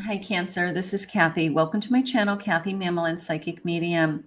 Hi, Cancer. This is Kathy. Welcome to my channel, Kathy Mamolen, Psychic Medium.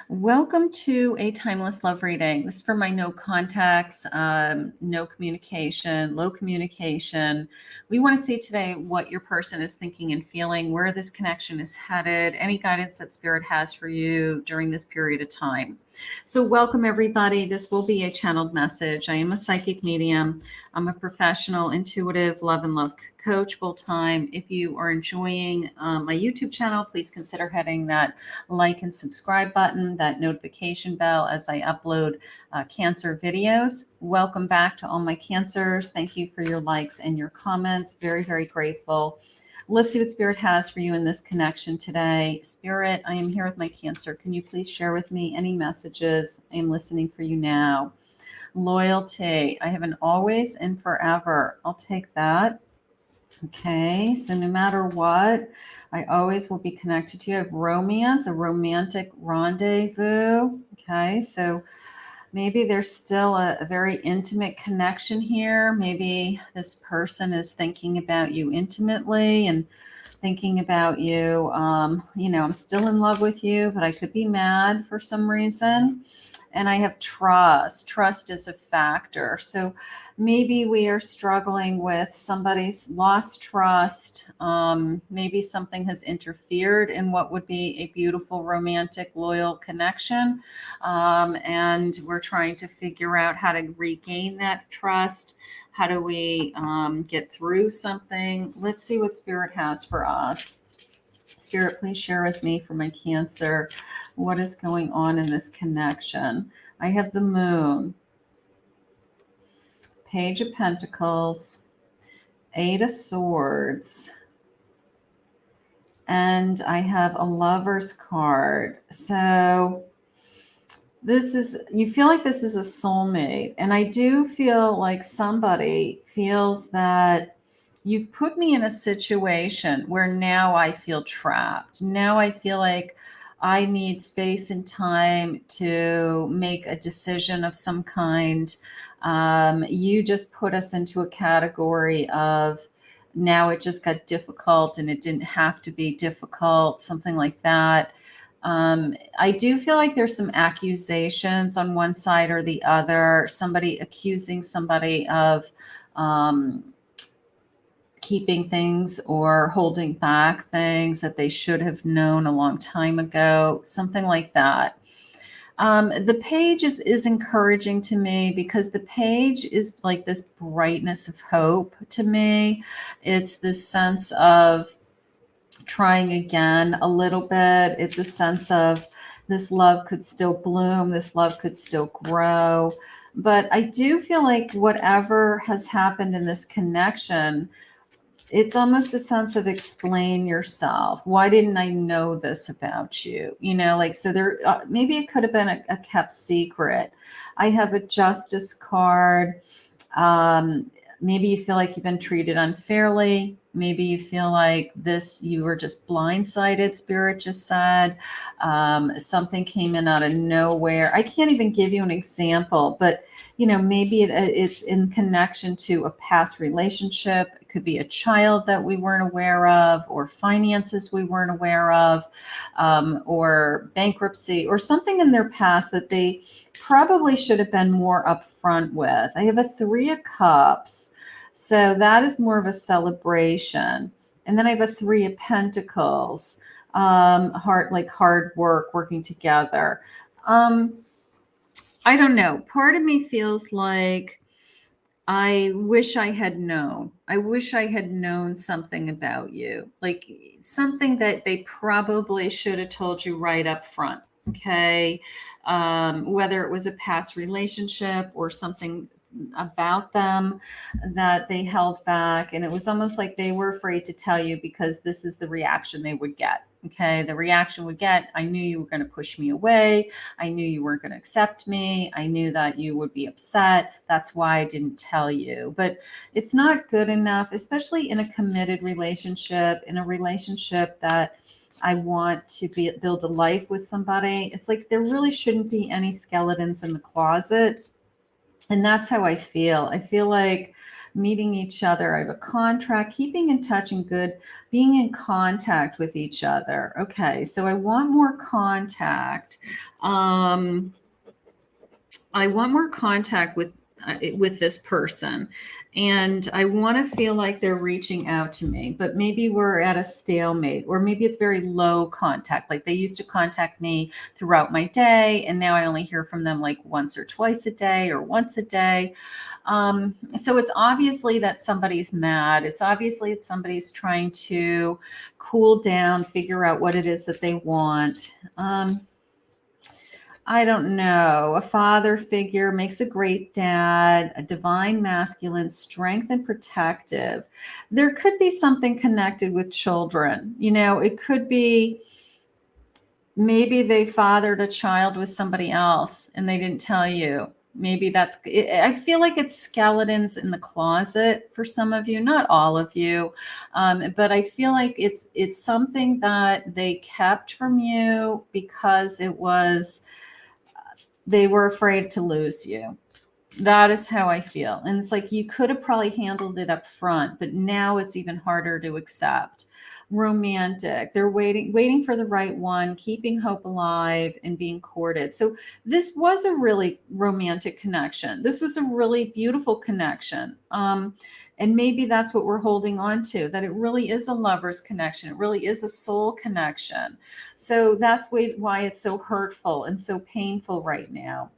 Welcome to a timeless love reading. This is for my no contacts, no communication, low communication. We want to see today what your person is thinking and feeling, where this connection is headed, any guidance that Spirit has for you during this period of time. So welcome, everybody. This will be a channeled message. I am a psychic medium. I'm a professional, intuitive, love and love coach full-time. If you are enjoying my YouTube channel, please consider hitting that like and subscribe button, that notification bell as I upload Cancer videos. Welcome back to all my Cancers. Thank you for your likes and your comments. Very, very grateful. Let's see what Spirit has for you in this connection today. Spirit, I am here with my Cancer. Can you please share with me any messages? I am listening for you now. Loyalty. I have an always and forever. I'll take that. Okay, so no matter what, I always will be connected to you. I have romance, a romantic rendezvous. Okay, so maybe there's still a very intimate connection here. Maybe this person is thinking about you intimately and thinking about you. I'm still in love with you, but I could be mad for some reason. And I have trust. Trust is a factor. So maybe we are struggling with somebody's lost trust. Maybe something has interfered in what would be a beautiful, romantic, loyal connection. And we're trying to figure out how to regain that trust. How do we get through something? Let's see what Spirit has for us. Spirit, please share with me for my Cancer what is going on in this connection. I have the Moon, Page of Pentacles, Eight of Swords, and I have a Lover's card. So you feel like this is a soulmate, and I do feel like somebody feels that you've put me in a situation where now I feel trapped. Now I feel like I need space and time to make a decision of some kind. You just put us into a category of now it just got difficult and it didn't have to be difficult, something like that. I do feel like there's some accusations on one side or the other, somebody accusing somebody of keeping things or holding back things that they should have known a long time ago, something like that. The page is encouraging to me because the page is like this brightness of hope to me. It's this sense of trying again a little bit. It's a sense of this love could still bloom, this love could still grow. But I do feel like whatever has happened in this connection, it's almost a sense of explain yourself. Why didn't I know this about you? So there, maybe it could have been a kept secret. I have a Justice card. Maybe you feel like you've been treated unfairly. Maybe you feel like you were just blindsided, Spirit just said. Something came in out of nowhere. I can't even give you an example, but maybe it's in connection to a past relationship. It could be a child that we weren't aware of, or finances we weren't aware of, or bankruptcy, or something in their past that they probably should have been more upfront with. I have a Three of Cups. So that is more of a celebration. And then I have a Three of Pentacles, hard work, working together. I don't know. Part of me feels like I wish I had known. I wish I had known something about you, like something that they probably should have told you right up front. Okay. Whether it was a past relationship or something about them that they held back. And it was almost like they were afraid to tell you because this is the reaction they would get. Okay. The reaction would get, I knew you were going to push me away. I knew you weren't going to accept me. I knew that you would be upset. That's why I didn't tell you. But it's not good enough, especially in a committed relationship, in a relationship that I want to build a life with somebody. It's like there really shouldn't be any skeletons in the closet. And that's how I feel. I feel like meeting each other. I have a contract, keeping in touch and good, being in contact with each other. Okay, so I want more contact. I want more contact with this person, and I want to feel like they're reaching out to me, but maybe we're at a stalemate, or maybe it's very low contact. Like they used to contact me throughout my day, and now I only hear from them like once or twice a day or once a day. So it's obviously that somebody's mad. It's obviously that somebody's trying to cool down, figure out what it is that they want. I don't know. A father figure makes a great dad, a divine masculine, strength and protective. There could be something connected with children. It could be maybe they fathered a child with somebody else and they didn't tell you. Maybe that's it. I feel like it's skeletons in the closet for some of you, not all of you, but I feel like it's something that they kept from you because they were afraid to lose you. That is how I feel. And it's like you could have probably handled it up front, but now it's even harder to accept. Romantic. They're waiting for the right one, keeping hope alive and being courted. So this was a really romantic connection. This was a really beautiful connection. And maybe that's what we're holding on to, that it really is a lover's connection. It really is a soul connection. So that's why it's so hurtful and so painful right now.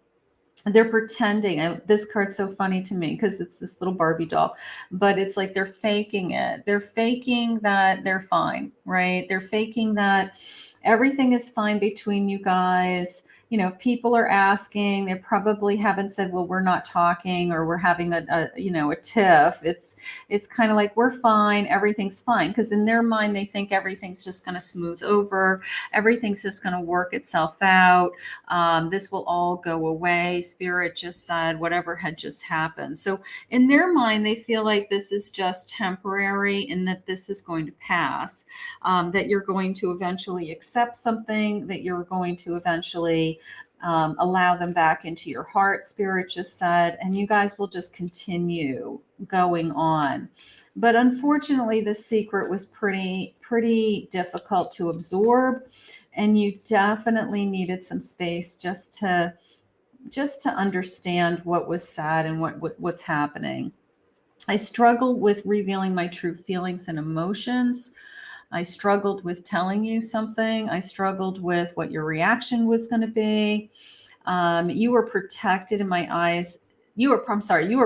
They're pretending. This card's so funny to me because it's this little Barbie doll, but it's like they're faking it. They're faking that they're fine, right? They're faking that everything is fine between you guys. If people are asking, they probably haven't said, well, we're not talking, or we're having a tiff. It's kind of like, we're fine. Everything's fine. Because in their mind, they think everything's just going to smooth over. Everything's just going to work itself out. This will all go away. Spirit just said whatever had just happened. So in their mind, they feel like this is just temporary and that this is going to pass, that you're going to eventually accept something, that you're going to eventually allow them back into your heart, Spirit just said, and you guys will just continue going on. But unfortunately, the secret was pretty difficult to absorb, and you definitely needed some space just to understand what was said and what's happening. I struggled with revealing my true feelings and emotions. I struggled with telling you something. I struggled with what your reaction was going to be. You were protected in my eyes. You were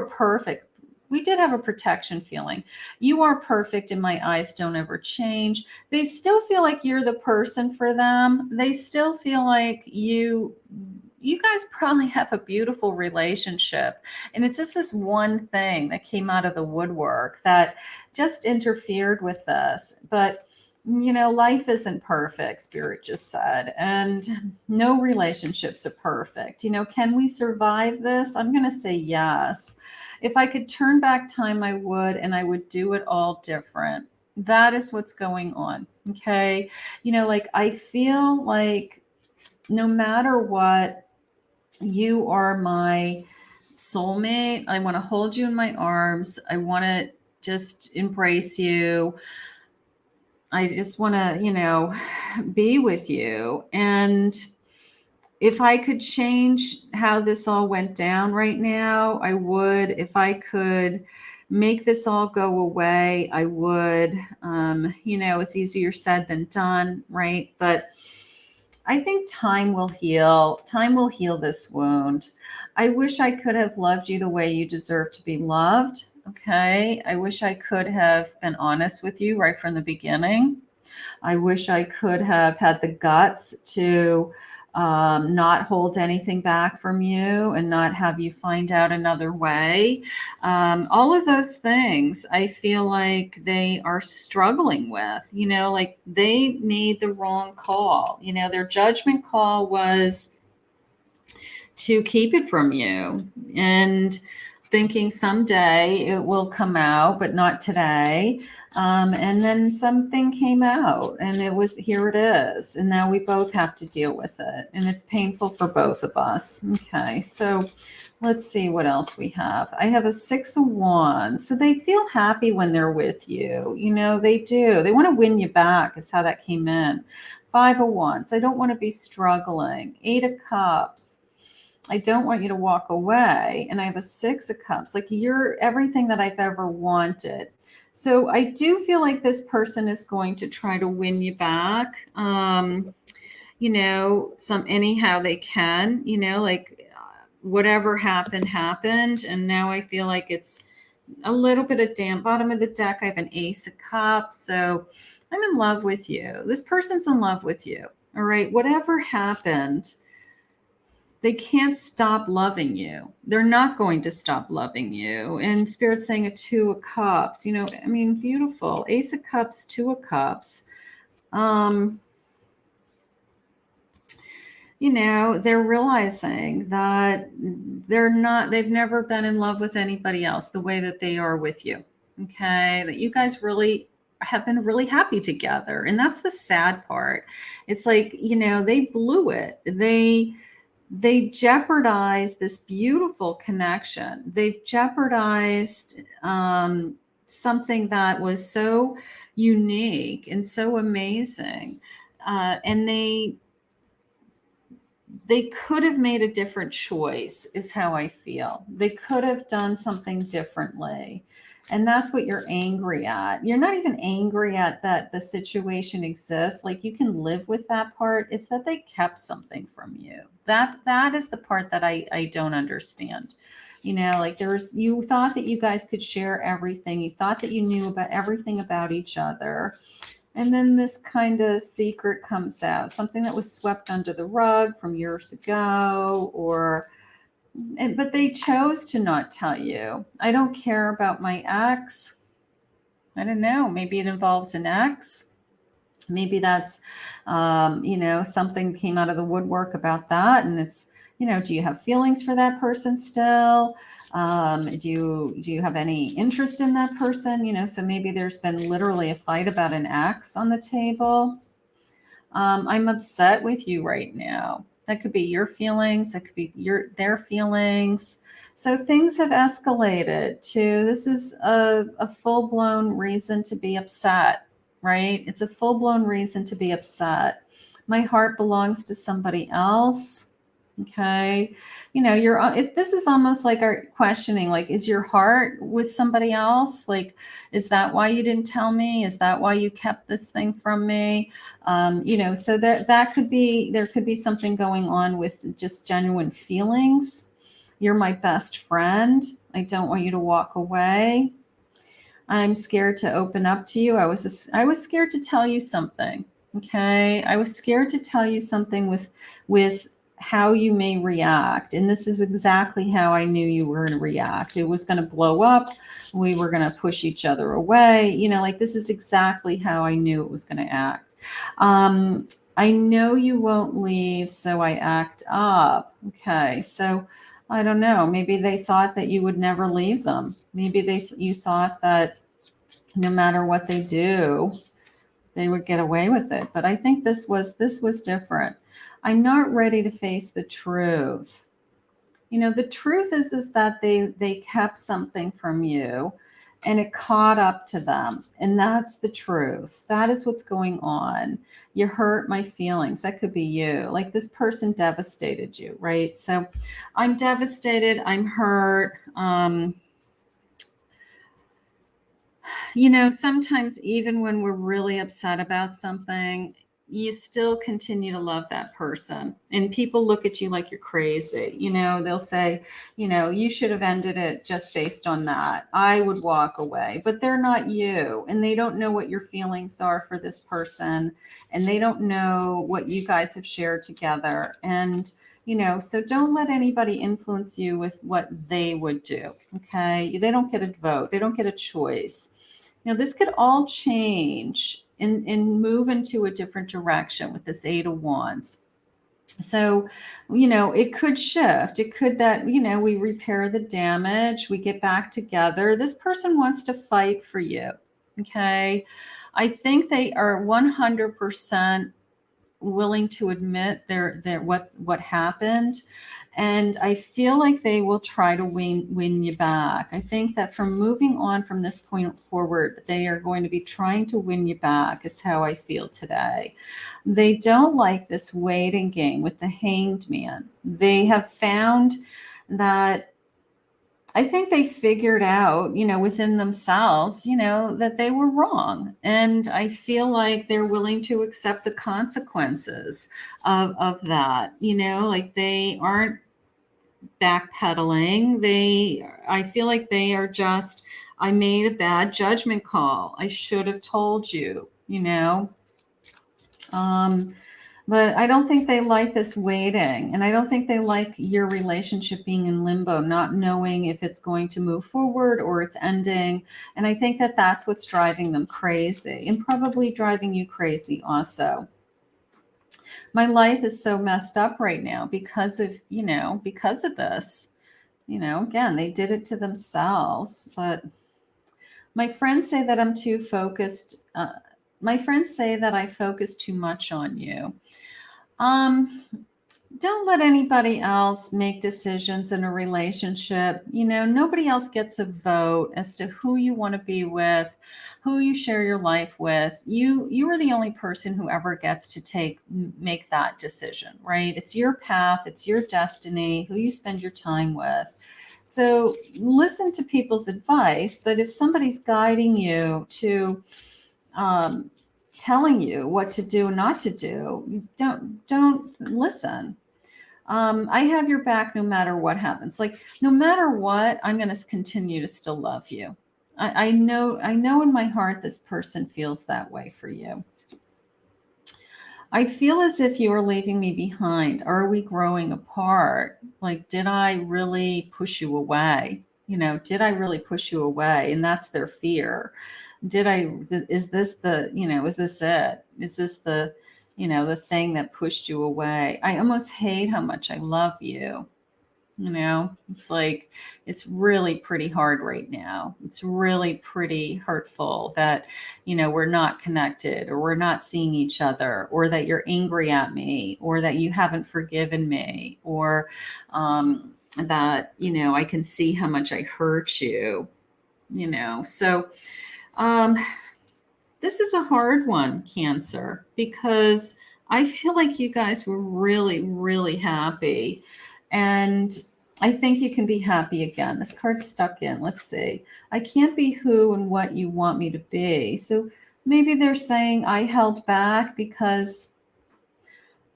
perfect. We did have a protection feeling. You are perfect in my eyes. Don't ever change. They still feel like you're the person for them. They still feel like you guys probably have a beautiful relationship. And it's just this one thing that came out of the woodwork that just interfered with this. But, life isn't perfect, Spirit just said. And no relationships are perfect. Can we survive this? I'm going to say yes. If I could turn back time, I would, and I would do it all different. That is what's going on. Okay. I feel like no matter what, you are my soulmate. I want to hold you in my arms. I want to just embrace you. I just want to, be with you. And if I could change how this all went down right now, I would. If I could make this all go away, I would. It's easier said than done, right? But I think time will heal. Time will heal this wound. I wish I could have loved you the way you deserve to be loved. Okay. I wish I could have been honest with you right from the beginning. I wish I could have had the guts to not hold anything back from you and not have you find out another way. All of those things I feel like they are struggling with, like they made the wrong call. Their judgment call was to keep it from you and thinking someday it will come out, but not today. And then something came out, and here it is. And now we both have to deal with it. And it's painful for both of us. Okay, so let's see what else we have. I have a 6 of Wands. So they feel happy when they're with you. You know, they do. They want to win you back, is how that came in. 5 of Wands. I don't want to be struggling. 8 of Cups. I don't want you to walk away. And I have a 6 of Cups. Like, you're everything that I've ever wanted. So I do feel like this person is going to try to win you back. You know, anyhow they can, you know, like whatever happened. And now I feel like it's a little bit of damp. Bottom of the deck, I have an Ace of Cups. So I'm in love with you. This person's in love with you. All right. Whatever happened, they can't stop loving you. They're not going to stop loving you. And Spirit's saying a 2 of Cups. You know, I mean, beautiful. Ace of Cups, 2 of Cups. You know, they're realizing that they've never been in love with anybody else the way that they are with you. Okay. That you guys really have been really happy together. And that's the sad part. It's like, you know, they blew it. They jeopardized this beautiful connection. They've jeopardized something that was so unique and so amazing. And they could have made a different choice, is how I feel. They could have done something differently. And that's what you're angry at. You're not even angry at that the situation exists. Like, you can live with that part. It's that they kept something from you. That is the part that I don't understand. You know, like, you thought that you guys could share everything. You thought that you knew about everything about each other. And then this kind of secret comes out, something that was swept under the rug from years ago, but they chose to not tell you. I don't care about my ex. I don't know. Maybe it involves an ex. Maybe that's, you know, something came out of the woodwork about that. And it's, you know, do you have feelings for that person still? Do you have any interest in that person? You know, so maybe there's been literally a fight about an ex on the table. I'm upset with you right now. That could be your feelings. That could be their feelings. So things have escalated to, this is a full-blown reason to be upset, right? It's a full-blown reason to be upset. My heart belongs to somebody else. Okay. You know, this is almost like our questioning, like, is your heart with somebody else? Like, is that why you didn't tell me? Is that why you kept this thing from me? You know, so there could be something going on with just genuine feelings. You're my best friend. I don't want you to walk away. I'm scared to open up to you. I was scared to tell you something. Okay. I was scared to tell you something with how you may react. And this is exactly how I knew you were going to react. It was going to blow up. We were going to push each other away. You know, like, this is exactly how I knew it was going to act. I know you won't leave, so I act up. Okay. So I don't know. Maybe they thought that you would never leave them. Maybe you thought that no matter what they do, they would get away with it. But I think this was different. I'm not ready to face the truth. You know, the truth is that they kept something from you, and it caught up to them. And that's the truth. That is what's going on. You hurt my feelings. That could be you. Like, this person devastated you, right? So I'm devastated. I'm hurt. You know, sometimes even when we're really upset about something, you still continue to love that person. And people look at you like you're crazy. You know, they'll say, you know, you should have ended it just based on that. I would walk away, but they're not you. And they don't know what your feelings are for this person. And they don't know what you guys have shared together. And, you know, so don't let anybody influence you with what they would do. Okay. They don't get a vote. They don't get a choice. Now, this could all change and move into a different direction with this 8 of Wands. So, you know, it could shift. It could that, you know, we repair the damage, we get back together. This person wants to fight for you. Okay. I think they are 100% willing to admit their what happened, and I feel like they will try to win you back. I think that from moving on from this point forward, they are going to be trying to win you back, is how I feel today. They don't like this waiting game with the Hanged Man. They have found that, I think they figured out, within themselves, that they were wrong. And I feel like they're willing to accept the consequences of that, like they aren't backpedaling. I feel like they are just, I made a bad judgment call. I should have told you, um, but I don't think they like this waiting. And I don't think they like your relationship being in limbo, not knowing if it's going to move forward or it's ending. And I think that that's what's driving them crazy, and probably driving you crazy also. My life is so messed up right now because of, because of this. Again, they did it to themselves. But my friends say that I'm too focused. My friends say that I focus too much on you. Um, don't let anybody else make decisions in a relationship. Nobody else gets a vote as to who you want to be with, who you share your life with. You are the only person who ever gets to make that decision, right? It's your path, it's your destiny, who you spend your time with. So listen to people's advice, but if somebody's guiding you to telling you what to do and not to do, don't listen. I have your back no matter what happens. Like, no matter what, I'm going to continue to still love you. I know in my heart this person feels that way for you. I feel as if you are leaving me behind. Are we growing apart? Like, did I really push you away? Did I really push you away? And that's their fear. Is this is this it? Is this the thing that pushed you away? I almost hate how much I love you. It's like, it's really pretty hard right now. It's really pretty hurtful that, we're not connected, or we're not seeing each other, or that you're angry at me, or that you haven't forgiven me, or that, I can see how much I hurt you, So this is a hard one, Cancer, because I feel like you guys were really, really happy. And I think you can be happy again. This card's stuck in. Let's see. I can't be who and what you want me to be. So maybe they're saying I held back because,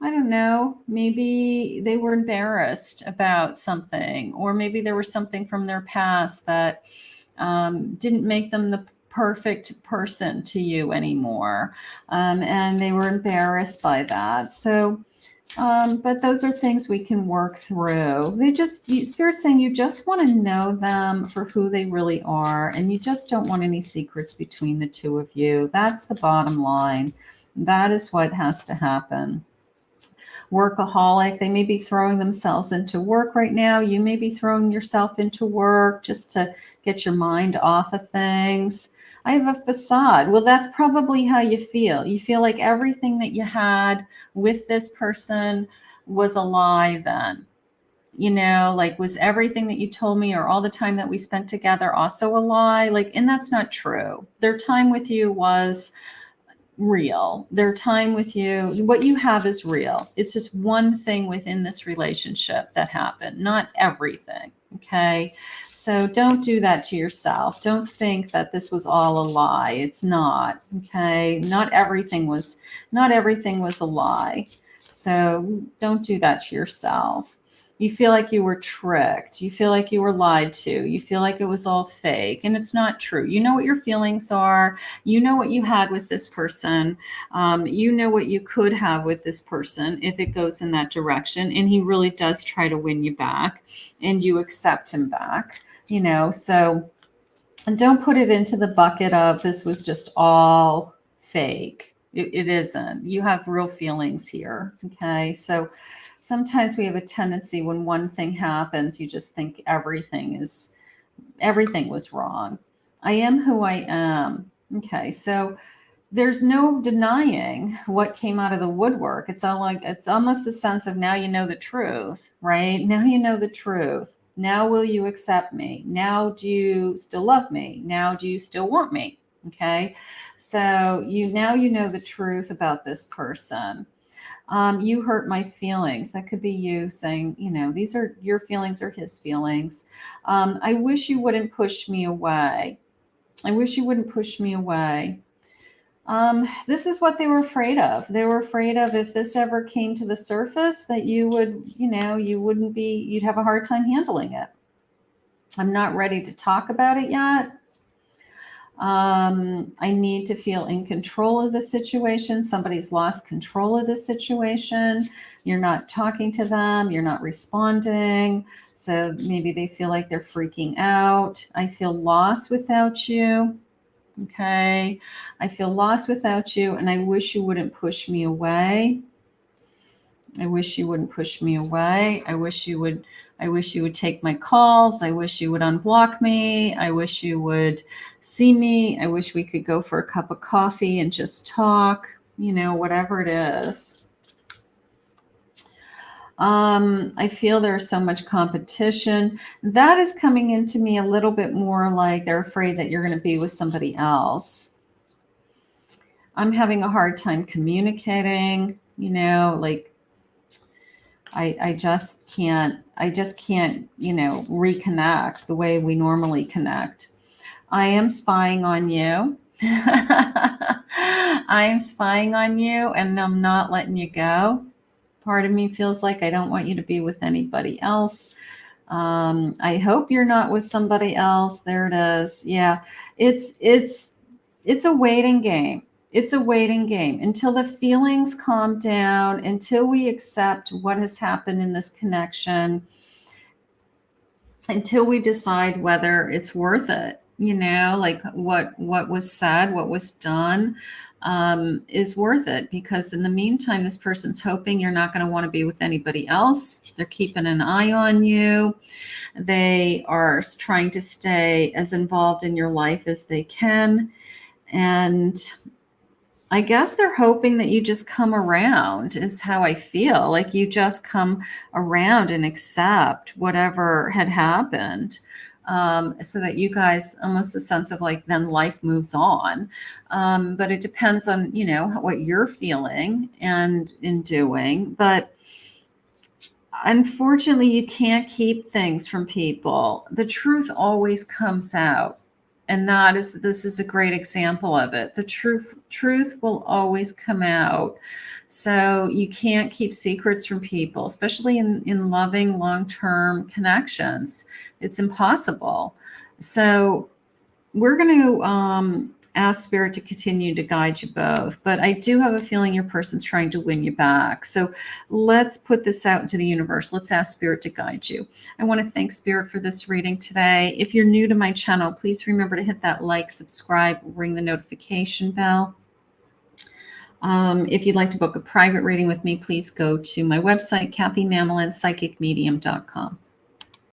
I don't know, maybe they were embarrassed about something, or maybe there was something from their past that didn't make them the perfect person to you anymore. And they were embarrassed by that. So, but those are things we can work through. Spirit's saying you just want to know them for who they really are, and you just don't want any secrets between the two of you. That's the bottom line. That is what has to happen. Workaholic, they may be throwing themselves into work right now. You may be throwing yourself into work just to get your mind off of things. I have a facade. Well, that's probably how you feel. You feel like everything that you had with this person was a lie then. Like, was everything that you told me or all the time that we spent together also a lie? Like, and that's not true. Their time with you was real. Their time with you, what you have is real. It's just one thing within this relationship that happened, not everything. Okay. So don't do that to yourself. Don't think that this was all a lie. It's not. Okay. Not everything was a lie. So don't do that to yourself. You feel like you were tricked. You feel like you were lied to. You feel like it was all fake, and it's not true. You know what your feelings are. You know what you had with this person. You know what you could have with this person if it goes in that direction. And he really does try to win you back, and you accept him back, so, and don't put it into the bucket of this was just all fake. It isn't. You have real feelings here. Okay. So sometimes we have a tendency when one thing happens, you just think everything was wrong. I am who I am. Okay, so there's no denying what came out of the woodwork. It's all like, it's almost the sense of now you know the truth, right? Now you know the truth. Now will you accept me? Now do you still love me? Now do you still want me? Okay, so now you know the truth about this person. You hurt my feelings. That could be you saying, these are your feelings or his feelings. I wish you wouldn't push me away. I wish you wouldn't push me away. This is what they were afraid of. They were afraid of, if this ever came to the surface, that you would, you'd have a hard time handling it. I'm not ready to talk about it yet. I need to feel in control of the situation. Somebody's lost control of the situation. You're not talking to them. You're not responding. So maybe they feel like they're freaking out. I feel lost without you. Okay. I feel lost without you, and I wish you wouldn't push me away. I wish you wouldn't push me away. I wish you would take my calls. I wish you would unblock me. I wish you would see me. I wish we could go for a cup of coffee and just talk, whatever it is. I feel there's so much competition. That is coming into me a little bit more like they're afraid that you're going to be with somebody else. I'm having a hard time communicating, like I just can't, reconnect the way we normally connect. I am spying on you. I am spying on you, and I'm not letting you go. Part of me feels like I don't want you to be with anybody else. I hope you're not with somebody else. There it is. Yeah, it's a waiting game. It's a waiting game until the feelings calm down, until we accept what has happened in this connection, until we decide whether it's worth it. Like what was said, what was done, is worth it. Because in the meantime, this person's hoping you're not going to want to be with anybody else. They're keeping an eye on you. They are trying to stay as involved in your life as they can. And I guess they're hoping that you just come around, is how I feel. Like you just come around and accept whatever had happened. So that you guys, almost the sense of like, then life moves on. But it depends on, what you're feeling and in doing. But unfortunately, you can't keep things from people. The truth always comes out. And this is a great example of it. The truth will always come out. So you can't keep secrets from people, especially in loving long-term connections. It's impossible. So we're going to ask Spirit to continue to guide you both. But I do have a feeling your person's trying to win you back. So let's put this out into the universe. Let's ask Spirit to guide you. I want to thank Spirit for this reading today. If you're new to my channel, please remember to hit that like, subscribe, ring the notification bell. If you'd like to book a private reading with me, please go to my website, KathyMamolen, psychicmedium.com.